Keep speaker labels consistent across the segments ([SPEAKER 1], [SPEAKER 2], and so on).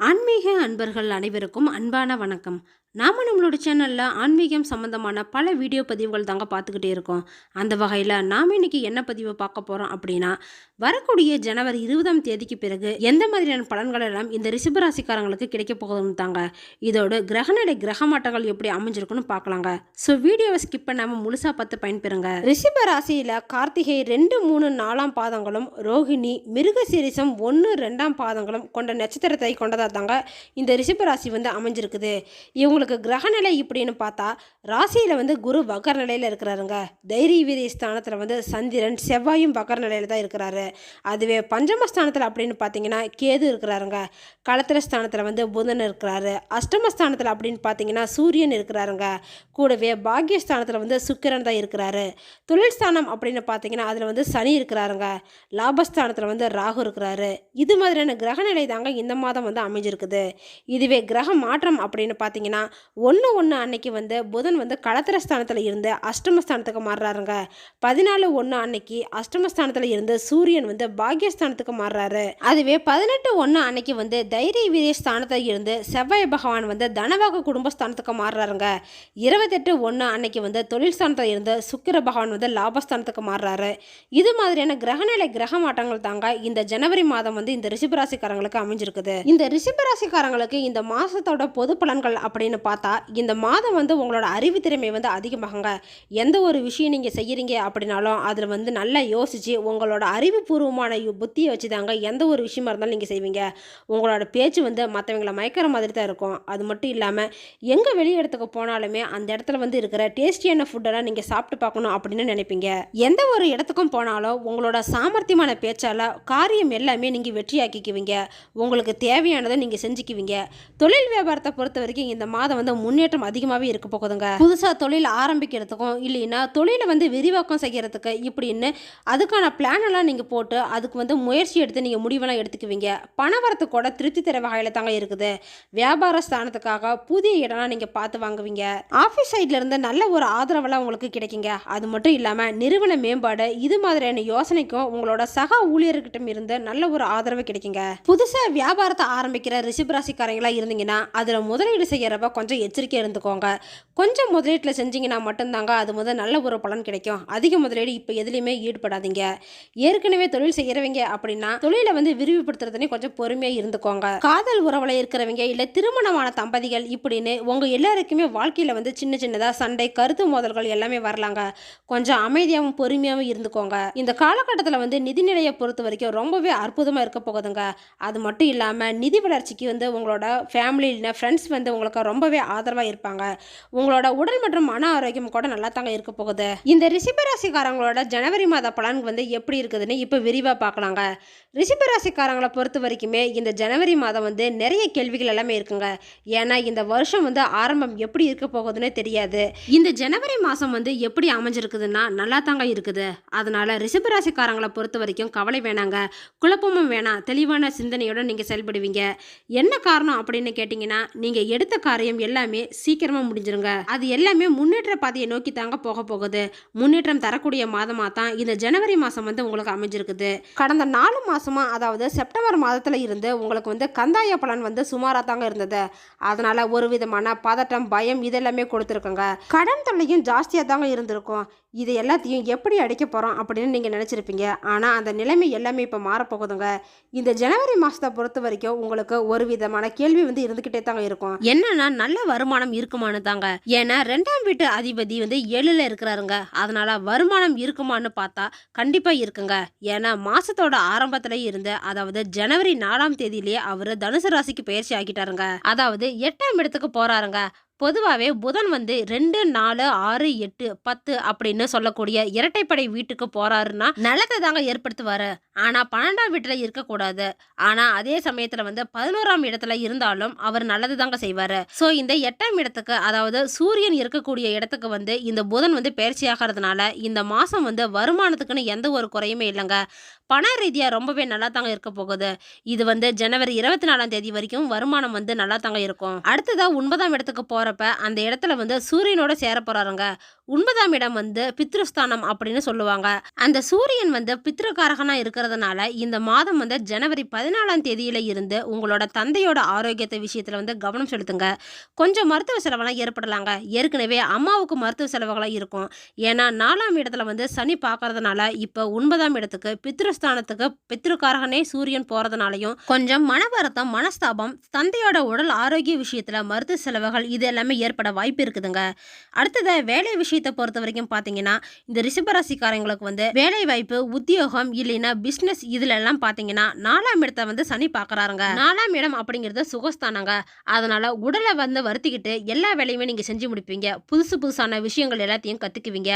[SPEAKER 1] ஆன்மீக அன்பர்கள் அனைவருக்கும் அன்பான வணக்கம். நாம நம்மளோட சேனல்ல ஆன்மீகம் சம்பந்தமான பல வீடியோ பதிவுகள் தாங்க பார்த்துக்கிட்டே இருக்கோம். அந்த வகையில் நாம் இன்னைக்கு என்ன பதிவு பார்க்க போறோம் அப்படின்னா, வரக்கூடிய ஜனவரி 20ஆம் தேதிக்கு பிறகு எந்த மாதிரியான பலன்கள் எல்லாம் இந்த ரிஷபராசிக்காரங்களுக்கு கிடைக்க போகுதுன்னு தாங்க. இதோட கிரகநடை கிரக மாற்றங்கள் எப்படி அமைஞ்சிருக்குன்னு பார்க்கலாங்க. ஸோ வீடியோவை ஸ்கிப் பண்ணாம முழுசா பார்த்து பயன்பெறுங்க. ரிஷப ராசியில கார்த்திகை 2, 3, 4ஆம் பாதங்களும், ரோகிணி, மிருகசீரிசம் 1, 2ஆம் பாதங்களும் கொண்ட நட்சத்திரத்தை கொண்டதா தாங்க இந்த ரிஷபராசி அமைஞ்சிருக்குது. இவங்களுக்கு கிரகநிலை இப்படின்னு பார்த்தா, ராசியில் குரு வக்கர நிலையில் இருக்கிறாருங்க. தைரிய வீரிய ஸ்தானத்தில் சந்திரன் செவ்வாயும் வக்கர நிலையில் தான் இருக்கிறாரு. அதுவே பஞ்சமஸ்தானத்தில் அப்படின்னு பார்த்தீங்கன்னா கேது இருக்கிறாருங்க. களத்திர ஸ்தானத்தில் புதன் இருக்கிறாரு. அஷ்டமஸ்தானத்தில் அப்படின்னு பார்த்தீங்கன்னா சூரியன் இருக்கிறாருங்க. கூடவே பாக்கியஸ்தானத்தில் சுக்கிரன் தான் இருக்கிறாரு. தொழில் ஸ்தானம் அப்படின்னு பார்த்தீங்கன்னா அதில் சனி இருக்கிறாருங்க. லாபஸ்தானத்தில் ராகு இருக்கிறாரு. இது மாதிரியான கிரகநிலை தாங்க இந்த மாதம் அமைஞ்சிருக்குது. இதுவே கிரக மாற்றம் அப்படின்னு பார்த்தீங்கன்னா 1/1 அன்னைக்கு புதன் களத்திர ஸ்தானத்தில் இருந்து அஷ்டமஸ்தானத்துக்கு மாறுறாருங்க. 14/1 அன்னைக்கு அஷ்டமஸ்தானத்தில் இருந்து சூரியன் பாக்கியஸ்தானத்துக்கு மாறுறாரு. அதுவே 18/1 அன்னைக்கு தைரிய வீரிய ஸ்தானத்தில் இருந்து செவ்வாய் பகவான் தனவாக குடும்பஸ்தானத்துக்கு மாறுறாருங்க. 28/1 அன்னைக்கு தொழில் ஸ்தானத்தில் இருந்து சுக்கிர பகவான் லாபஸ்தானத்துக்கு மாறுறாரு. இது மாதிரியான கிரகநிலை கிரக மாற்றங்கள் தாங்க இந்த ஜனவரி மாதம் இந்த ரிஷபராசிக்காரங்களுக்கு அமைஞ்சிருக்குது. இந்த ரிஷபராசிக்காரங்களுக்கு இந்த மாசத்தோட பொது பலன்கள் அப்படின்னு பார்த்தா, இந்த மாதம் உங்களோட அறிவு திறமை அதிகமாகுங்க. எந்த ஒரு விஷயம் நீங்கள் செய்யறீங்க அப்படின்னாலும் அதில் நல்லா யோசிச்சு உங்களோட அறிவுபூர்வமான புத்தியை வச்சு தாங்க எந்த ஒரு விஷயமா இருந்தாலும் நீங்கள் செய்வீங்க. உங்களோட பேச்சு மற்றவங்களை மயக்கிற மாதிரி தான் இருக்கும். அது மட்டும் இல்லாமல் எங்கே வெளி இடத்துக்கு போனாலுமே அந்த இடத்துல இருக்கிற டேஸ்டியான ஃபுட்டெல்லாம் நீங்கள் சாப்பிட்டு பார்க்கணும் அப்படின்னு நினைப்பீங்க. எந்த ஒரு இடத்துக்கும் போனாலும் உங்களோட சாமர்த்தியமான பேச்சால் காரியம் எல்லாமே நீங்கள் வெற்றியாக்கிக்குவீங்க. உங்களுக்கு தேவையானதை நீங்கள் செஞ்சுக்குவீங்க. தொழில் வியாபாரத்தை பொறுத்த வரைக்கும் இந்த மாதம் முன்னேற்றம் அதிகமாகவே இருக்க போகுதுங்க. புதுசாக தொழில் ஆரம்பிக்கிறதுக்கும் இல்லைன்னா தொழிலை விரிவாக்கம் செய்கிறதுக்கு இப்படின்னு அதுக்கான பிளான் எல்லாம் நீங்கள் போட்டு அதுக்கு முயற்சி எடுத்து நீங்கள் முடிவெல்லாம் எடுத்துக்குவீங்க. பணவரத்து கூட திருப்தி தர வகையில் தாங்க இருக்குது. வியாபார ஸ்தானத்துக்காக புதிய இடம்லாம் நீங்கள் பார்த்து வாங்குவீங்க. ஆஃபீஸ் சைட்ல இருந்து நல்ல ஒரு ஆதரவெல்லாம் உங்களுக்கு கிடைக்குங்க. அது மட்டும் இல்லாமல் நிறுவன மேம்பாடு இது மாதிரியான யோசனைக்கும் உங்களோட சக ஊழியர்கிட்ட இருந்து நல்ல ஒரு ஆதரவு கிடைக்குங்க. புதுசாக வியாபாரத்தை ஆரம்பிக்கிற ரிஷபராசிக்காரங்களா இருந்தீங்கன்னா அதில் முதலீடு செய்யறப்ப கொஞ்சம் எச்சரிக்கை இருந்துக்கோங்க. கொஞ்சம் முதலீட்டில் செஞ்சீங்கன்னா மட்டும்தாங்க அது நல்ல ஒரு பலன் கிடைக்கும். அதிக முதலீடு இப்போ எதுலையுமே ஈடுபடாதீங்க. ஏற்கனவே தொழில் செய்யறவங்க அப்படின்னா தொழிலை விரிவுபடுத்துறதுனே கொஞ்சம் பொறுமையாக இருந்துக்கோங்க. காதல் உறவுல இருக்கிறவங்க இல்லை திருமணமான தம்பதிகள் இப்படின்னு உங்க எல்லாருக்குமே வாழ்க்கையில் சின்ன சின்னதாக சண்டை கருத்து மோதல்கள் எல்லாமே வரலாங்க. கொஞ்சம் அமைதியாகவும் பொறுமையாகவும் இருந்துக்கோங்க. இந்த காலகட்டத்தில் நிதிநிலையை பொறுத்த வரைக்கும் ரொம்பவே அற்புதமாக இருக்க போகுதுங்க. அது மட்டும் இல்லாமல் நிதி வளர்ச்சிக்கு உங்களோட ஃபேமிலி இல்லைன்னா ஃப்ரெண்ட்ஸ் உங்களுக்கு ரொம்பவே ஆதரவாக இருப்பாங்க. உங்களோட உடல் மற்றும் மன ஆரோக்கியம் கூட நல்லா தாங்க இருக்க போகுது. இந்த ரிஷபராசிக்காரங்களோட ஜனவரி மாத பலன் எப்படி இருக்குதுன்னு இப்போ விரிவாக பார்க்கலாங்க. ரிஷபராசிக்காரங்களை பொறுத்த வரைக்குமே இந்த ஜனவரி மாதம் நிறைய கேள்விகள் எல்லாமே இருக்குங்க. ஏன்னா இந்த வருஷம் ஆரம்பம் எப்படி இருக்க போகுதுன்னு தெரியாது. இந்த ஜனவரி மாதம் எப்படி அமைஞ்சிருக்குதுன்னா நல்லா தாங்க இருக்குது. அதனால ரிஷபராசிக்காரங்களை பொறுத்த வரைக்கும் கவலை வேணாங்க, குழப்பமும் வேணாம். தெளிவான சிந்தனையோட நீங்கள் செயல்படுவீங்க. என்ன காரணம் அப்படின்னு கேட்டிங்கன்னா, நீங்கள் எடுத்த காரியம் எல்லாமே சீக்கிரமாக முடிஞ்சிருங்க. அது எல்லாமே முன்னேற்ற பாதையை நோக்கி தாங்க போக போகுது. முன்னேற்றம் தரக்கூடிய மாதமாக தான் இந்த ஜனவரி மாதம் உங்களுக்கு அமைஞ்சிருக்குது. கடந்த 4 மாதமாக அதாவது செப்டம்பர் மாதத்தில் இருந்து உங்களுக்கு கந்தாய பலன் சுமாராக தாங்க இருந்தது. அதனால ஒரு விதமான பதட்டம் பயம் இதெல்லாமே கொடுத்துருக்குங்க. கடன் தொல்லையும் ஜாஸ்தியாக தாங்க இருந்திருக்கும். இது எல்லாத்தையும் எப்படி அடைக்க போகிறோம் அப்படின்னு நீங்கள் நினச்சிருப்பீங்க. ஆனால் அந்த நிலைமை எல்லாமே இப்போ மாறப்போகுதுங்க. இந்த ஜனவரி மாதத்தை பொறுத்த வரைக்கும் உங்களுக்கு ஒரு விதமான கேள்வி இருந்துக்கிட்டே தாங்க இருக்கும். என்னன்னா நல்ல வருமானம் இருக்குமான்னு தாங்க. ஏன்னா 2ஆம் வீட்டு அதிபதி 7ல் இருக்கிறாருங்க. அதனால வருமானம் இருக்குமான்னு பார்த்தா கண்டிப்பாக இருக்குங்க. ஏன்னா மாதத்தோட ஆரம்பத்துல இருந்து அதாவது ஜனவரி 4ஆம் தேதியிலேயே அவர் தனுசு ராசிக்கு பயிற்சி ஆகிட்டாருங்க. அதாவது 8ஆம் இடத்துக்கு போறாருங்க. பொதுவாகவே புதன் 2, 4, 6, 8, 10 அப்படின்னு சொல்லக்கூடிய இரட்டைப்படை வீட்டுக்கு போறாருன்னா நலத்தை தாங்க ஏற்படுத்துவாரு. ஆனால் 12ஆம் வீட்டில் இருக்கக்கூடாது. ஆனால் அதே சமயத்தில் 11ஆம் இடத்துல இருந்தாலும் அவர் நல்லது தாங்க செய்வார். ஸோ இந்த 8ஆம் இடத்துக்கு அதாவது சூரியன் இருக்கக்கூடிய இடத்துக்கு இந்த புதன் பயிற்சி ஆகிறதுனால இந்த மாதம் வருமானத்துக்குன்னு எந்த ஒரு குறையுமே இல்லைங்க. பண ரீதியாக ரொம்பவே நல்லா தாங்க இருக்க போகுது. இது ஜனவரி 24ஆம் தேதி வரைக்கும் வருமானம் நல்லா தாங்க இருக்கும். அடுத்ததாக 9ஆம் இடத்துக்கு போகிற போறப்ப அந்த இடத்துல வந்து சூரியனோட சேர போறாருங்க. 9ஆம் இடம் வந்து பித்ருஸ்தானம் அப்படின்னு சொல்லுவாங்க. அந்த சூரியன் வந்து பித்ருக்காரகனா இருக்கிறதுனால இந்த மாதம் வந்து ஜனவரி 14ஆம் தேதியில இருந்து உங்களோட தந்தையோட ஆரோக்கியத்தை விஷயத்துல வந்து கவனம் செலுத்துங்க. கொஞ்சம் மருத்துவ செலவெல்லாம் ஏற்படலாங்க. ஏற்கனவே அம்மாவுக்கு மருத்துவ செலவுகளாக இருக்கும். ஏன்னா 4ஆம் இடத்துல வந்து சனி பார்க்கறதுனால இப்போ 9ஆம் இடத்துக்கு பித்ருஸ்தானத்துக்கு பித்ருக்காரகனே சூரியன் போறதுனாலையும் கொஞ்சம் மன வருத்தம், மனஸ்தாபம், தந்தையோட உடல் ஆரோக்கிய விஷயத்துல மருத்துவ செலவுகள் இது எல்லாமே ஏற்பட வாய்ப்பு இருக்குதுங்க. அடுத்தது வேலை விஷயத்தை பொறுத்த வரைக்கும் பார்த்தீங்கன்னா, இந்த ரிஷபராசிக்காரங்களுக்கு வந்து வேலை வாய்ப்பு, உத்தியோகம் இல்லைன்னா பிசினஸ் இதுல எல்லாம் பார்த்தீங்கன்னா 4ஆம் இடத்தை வந்து சனி பார்க்கறாருங்க. 4ஆம் இடம் அப்படிங்கிறது சுகஸ்தானங்க. அதனால உடலை வந்து வருத்திக்கிட்டு எல்லா வேலையுமே நீங்க செஞ்சு முடிப்பீங்க. புதுசு புதுசான விஷயங்கள் எல்லாத்தையும் கத்துக்குவீங்க.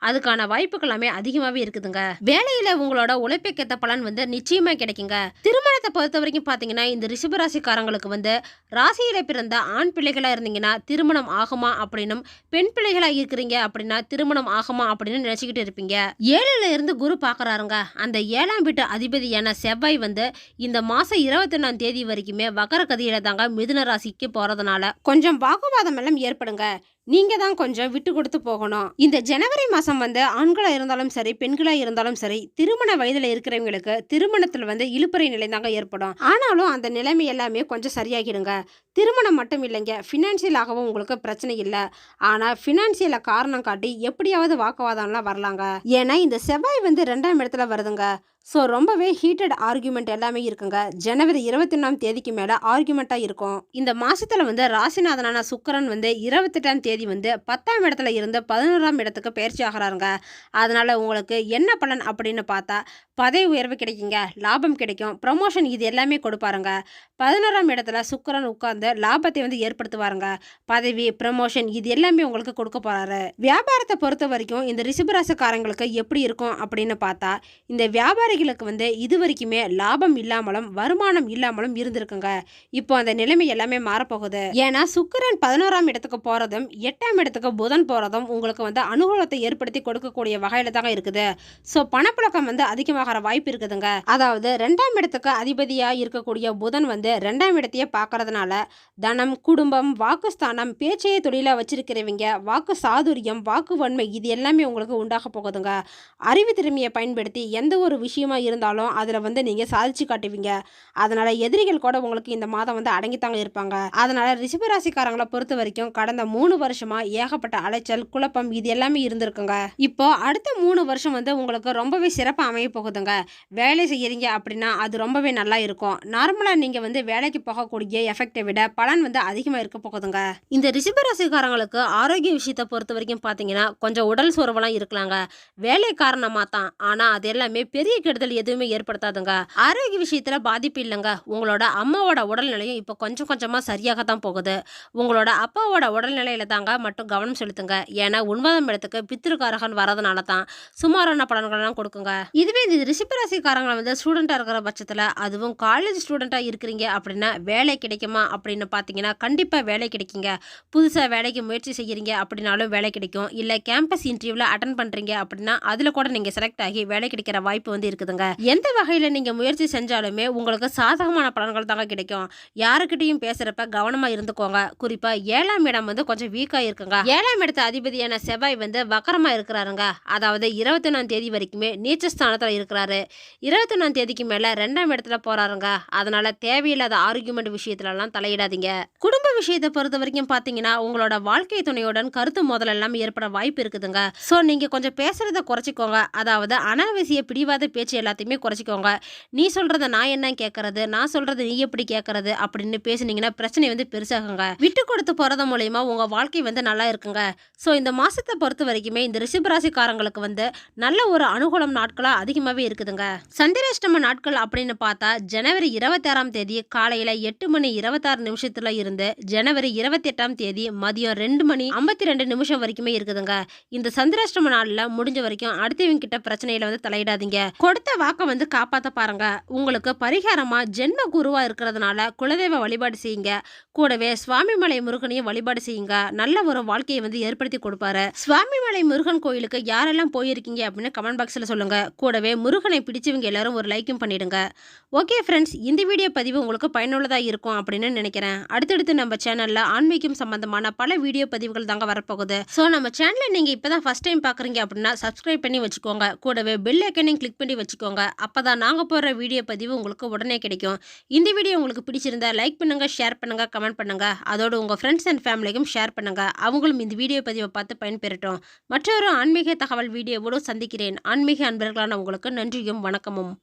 [SPEAKER 1] அதுக்கான வாய்ப்புகள் எல்லாமே அதிகமாவே இருக்குதுங்க. வேலையில உங்களோட உழைப்புக்கேத்த பலன் வந்து நிச்சயமா கிடைக்குங்க. திருமணத்தை பொறுத்த வரைக்கும் பார்த்தீங்கன்னா, இந்த ரிஷபராசிக்காரங்களுக்கு வந்து ராசியில பிறந்த ஆண் பிள்ளைகளா இருந்தீங்கன்னா திருமணம் ஆகுமா அப்படின்னும், பெண் பிள்ளைகளா இருக்கிறீங்க அப்படின்னா திருமணம் ஆகுமா அப்படின்னு நினைச்சுக்கிட்டு இருப்பீங்க. 7ல இருந்து குரு பார்க்கறாருங்க. அந்த 7ஆம் வீட்டு அதிபதியான செவ்வாய் வந்து இந்த மாசம் 21ஆம் தேதி வரைக்குமே வக்கரகதியில தாங்க மிதுன ராசிக்கு போறதுனால கொஞ்சம் வாக்குவாதம் எல்லாம் ஏற்படுங்க. நீங்க தான் கொஞ்சம் விட்டு கொடுத்து போகணும். இந்த ஜனவரி மாசம் வந்து ஆண்களா இருந்தாலும் சரி, பெண்களா இருந்தாலும் சரி, திருமண வயதுல இருக்கிறவங்களுக்கு திருமணத்துல வந்து இழுபறை நிலை தாங்க ஏற்படும். ஆனாலும் அந்த நிலைமை எல்லாமே கொஞ்சம் சரியாகிடுங்க. திருமணம் மட்டும் இல்லைங்க, ஃபினான்சியலாகவும் உங்களுக்கு பிரச்சனை இல்லை. ஆனா ஃபினான்சியலை காரணம் காட்டி எப்படியாவது வாக்குவாதம்லாம் வரலாங்க. ஏன்னா இந்த செவ்வாய் வந்து 2ஆம் இடத்துல வருதுங்க. ஸோ ரொம்பவே ஹீட்டட் ஆர்குமெண்ட் எல்லாமே இருக்குங்க. ஜனவரி 21ஆம் தேதிக்கு மேலே ஆர்குமெண்ட்டாக இருக்கும். இந்த மாதத்தில் வந்து ராசிநாதனான சுக்கிரன் வந்து 28ஆம் தேதி வந்து 10ஆம் இடத்துல இருந்து 11ஆம் இடத்துக்கு பயிற்சி ஆகிறாருங்க. அதனால் உங்களுக்கு என்ன பலன் அப்படின்னு பார்த்தா, பதவி உயர்வு கிடைக்குங்க, லாபம் கிடைக்கும், ப்ரமோஷன் இது எல்லாமே கொடுப்பாருங்க. 11ஆம் இடத்துல சுக்கிரன் உட்கார்ந்து லாபத்தை வந்து ஏற்படுத்துவாருங்க. பதவி, ப்ரமோஷன் இது எல்லாமே உங்களுக்கு கொடுக்க போகிறாரு. வியாபாரத்தை பொறுத்த வரைக்கும் இந்த ரிஷபராசிக்காரங்களுக்கு எப்படி இருக்கும் அப்படின்னு பார்த்தா, இந்த வியாபாரிகளுக்கு வந்து இது வரைக்குமே லாபம் இல்லாமலும் வருமானம் இல்லாமலும் இருந்திருக்குங்க. இப்போ அந்த நிலைமை எல்லாமே மாறப்போகுது. ஏன்னா சுக்கிரன் 11ஆம் இடத்துக்கு போறதும் 8ஆம் இடத்துக்கு புதன் போறதும் உங்களுக்கு வந்து அனுகூலத்தை ஏற்படுத்தி கொடுக்கக்கூடிய வகையில தாங்க இருக்குது. ஸோ பணப்புழக்கம் வந்து அதிகமாகிற வாய்ப்பு இருக்குதுங்க. அதாவது 2ஆம் இடத்துக்கு அதிபதியா இருக்கக்கூடிய புதன் வந்து 2ஆம் இடத்தையே பார்க்கறதுனால தனம், குடும்பம், வாக்குஸ்தானம், பேச்சையே தொழிலா வச்சிருக்கிறவங்க, வாக்கு சாதுரியம், வாக்கு வன்மை இது எல்லாமே உங்களுக்கு உண்டாக போகுதுங்க. அறிவு திறமையை பயன்படுத்தி எந்த ஒரு விஷயமா இருந்தாலும் அதில் வந்து நீங்கள் சாதிச்சு காட்டுவீங்க. அதனால் எதிரிகள் கூட உங்களுக்கு இந்த மாதம் வந்து அடங்கித்தாங்க இருப்பாங்க. அதனால் ரிஷபராசிக்காரங்களை பொறுத்த வரைக்கும் கடந்த 3 வருஷமாக ஏகப்பட்ட அலைச்சல், குழப்பம் இது எல்லாமே இருந்திருக்குங்க. இப்போ அடுத்த 3 வருஷம் வந்து உங்களுக்கு ரொம்பவே சிறப்பாக அமைய போகுதுங்க. வேலை செய்யறீங்க அப்படின்னா அது ரொம்பவே நல்லா இருக்கும். நார்மலாக நீங்கள் வந்து வேலைக்கு போகக்கூடிய எஃபெக்டை விட பலன் வந்து அதிகமாக இருக்க போகுதுங்க. இந்த ரிஷபராசிக்காரங்களுக்கு ஆரோக்கிய விஷயத்தை பொறுத்த வரைக்கும் பார்த்தீங்கன்னா கொஞ்சம் உடல் சோர்வெல்லாம் இருக்கலாங்க. வேலை காரணமாக தான். ஆனால் அது எல்லாமே பெரிய கெடுதல் எதுவுமே ஏற்படுத்தாதுங்க. ஆரோக்கிய விஷயத்துல பாதிப்பு இல்லைங்க. உங்களோட அம்மாவோட உடல்நிலையும் இப்போ கொஞ்சம் கொஞ்சமாக சரியாகத்தான் போகுது. உங்களோட அப்பாவோட உடல்நிலையில தாங்க மட்டும் கவனம் செலுத்துங்க. ஏன்னா 9ஆம் இடத்துக்கு பித்ருக்காரகன் வரதுனால தான் சுமாரான பலன்கள்லாம் கொடுக்குங்க. இதுவே இந்த ரிஷபராசிக்காரங்களை வந்து ஸ்டூடெண்ட்டாக இருக்கிற பட்சத்தில், அதுவும் காலேஜ் ஸ்டூடெண்ட்டாக இருக்கிறீங்க அப்படின்னா வேலை கிடைக்குமா அப்படின்னு பார்த்தீங்கன்னா கண்டிப்பாக வேலை கிடைக்குங்க. புதுசாக வேலைக்கு முயற்சி செய்கிறீங்க அப்படின்னாலும் வேலை கிடைக்கும். இல்லை கேம்பஸ் இன்டர்வியூவில் அட்டன் பண்ணுறீங்க அப்படின்னா அதில் கூட நீங்கள் செலக்ட் ஆகி வேலை கிடைக்கிற வாய்ப்பு வந்து இருக்குதுங்க. எந்த வகையில் நீங்கள் முயற்சி செஞ்சாலுமே உங்களுக்கு சாதகமான பலன்கள் தாங்க கிடைக்கும். யாருக்கிட்டையும் பேசுகிறப்ப கவனமாக இருந்துக்கோங்க. குறிப்பாக 7ஆம் இடம் வந்து கொஞ்சம் வீக்காக இருக்குங்க. 7ஆம் இடத்து அதிபதியான செவ்வாய் வந்து வக்கரமாக இருக்கிறாருங்க. அதாவது 21ஆம் தேதி வரைக்குமே நீச்சஸ்தானத்தில் இருக்கிறாரு. 21ஆம் தேதிக்கு மேலே 2ஆம் இடத்துல போகிறாருங்க. அதனால் தேவையில்லாத ஆர்குமெண்ட் விஷயத்துலலாம் தலையிடாதீங்க. குடும்ப விஷயத்தை பொறுத்த வரைக்கும் பார்த்தீங்கன்னா உங்களோட வாழ்க்கை துணையுடன் கருத்து மோதல் எல்லாம் ஏற்பட வாய்ப்பு இருக்குதுங்க. ஸோ நீங்கள் கொஞ்சம் பேசுகிறத குறைச்சிக்கோங்க. அதாவது அனாவசிய பிடிவாத பேச்சு எல்லாத்தையுமே குறைச்சிக்கோங்க. நீ சொல்கிறத நான் என்ன கேட்கறது, நான் சொல்கிறத நீ எப்படி கேட்கறது அப்படின்னு பேசுனீங்கன்னா பிரச்சனை வந்து பெருசாகுங்க. விட்டு கொடுத்து போகிறது மூலயமா உங்கள் வாழ்க்கை வந்து நல்லா இருக்குங்க. ஸோ இந்த மாதத்தை பொறுத்த வரைக்குமே இந்த ரிஷபராசிக்காரங்களுக்கு வந்து நல்ல ஒரு அனுகூலம் நாட்களாக அதிகமாகவே இருக்குதுங்க. சந்திராஷ்டம நாட்கள் அப்படின்னு பார்த்தா ஜனவரி 26ஆம் தேதி காலையில் 8:26 இருந்து ஜனவரி 28ஆம் தேதி மதியம் 2:52 வரைக்குமே இருக்குதுங்க. இந்த சந்திராஷ்டம நாளில் முடிஞ்ச வரைக்கும் அடுத்தவங்க கிட்ட பிரச்சனையில வந்து தலையிடாதீங்க. கூட கொடுத்த வாக்கை வந்து காப்பாற்ற பாருங்க. உங்களுக்கு பரிகாரமா ஜென்ம குருவா இருக்கிறதுனால குலதெய்வ வழிபாடு செய்யுங்க. கூடவே சுவாமிமலை முருகனையும் வழிபாடு செய்யுங்க. நல்ல ஒரு வாழ்க்கையை வந்து ஏற்படுத்தி கொடுப்பாரு. சுவாமிமலை முருகன் கோயிலுக்கு யாரெல்லாம் போயிருக்கீங்க அப்படின்னு கமெண்ட் பாக்ஸில் சொல்லுங்க. கூடவே முருகனை பிடிச்சவங்க எல்லாரும் ஒரு லைக்கும் பண்ணிடுங்க. ஓகே ஃப்ரெண்ட்ஸ், இந்த வீடியோ பதிவு உங்களுக்கு பயனுள்ளதாக இருக்கும் அப்படின்னு நினைக்கிறேன். அடுத்தடுத்து நம்ம சேனலில் ஆன்மீகம் சம்பந்தமான பல வீடியோ பதிவுகள் தாங்க வரப்போகுது. ஸோ நம்ம சேனலை நீங்கள் இப்போ தான் ஃபஸ்ட் டைம் பார்க்குறீங்க அப்படின்னா சப்ஸ்கிரைப் பண்ணி வச்சுக்கோங்க. கூடவே பெல் ஐக்கனையும் கிளிக் பண்ணி வச்சுக்கோங்க. அப்போ தான் நாங்கள் போடுற வீடியோ பதிவு உங்களுக்கு உடனே கிடைக்கும். இந்த வீடியோ உங்களுக்கு பிடிச்சிருந்தா லைக் பண்ணுங்கள், ஷேர் பண்ணுங்கள், கமெண்ட் பண்ணுங்கள். அதோடு உங்கள் ஃப்ரெண்ட்ஸ் அண்ட் ஃபேமிலிக்கும் ஷேர் பண்ணுங்கள். அவங்களும் இந்த வீடியோ பதிவை பார்த்து பயன்பெறட்டும். மற்றொரு ஆன்மீக தகவல் வீடியோவோடு சந்திக்கிறேன். ஆன்மீக அன்பர்களான உங்களுக்கு நன்றியும் வணக்கமும்.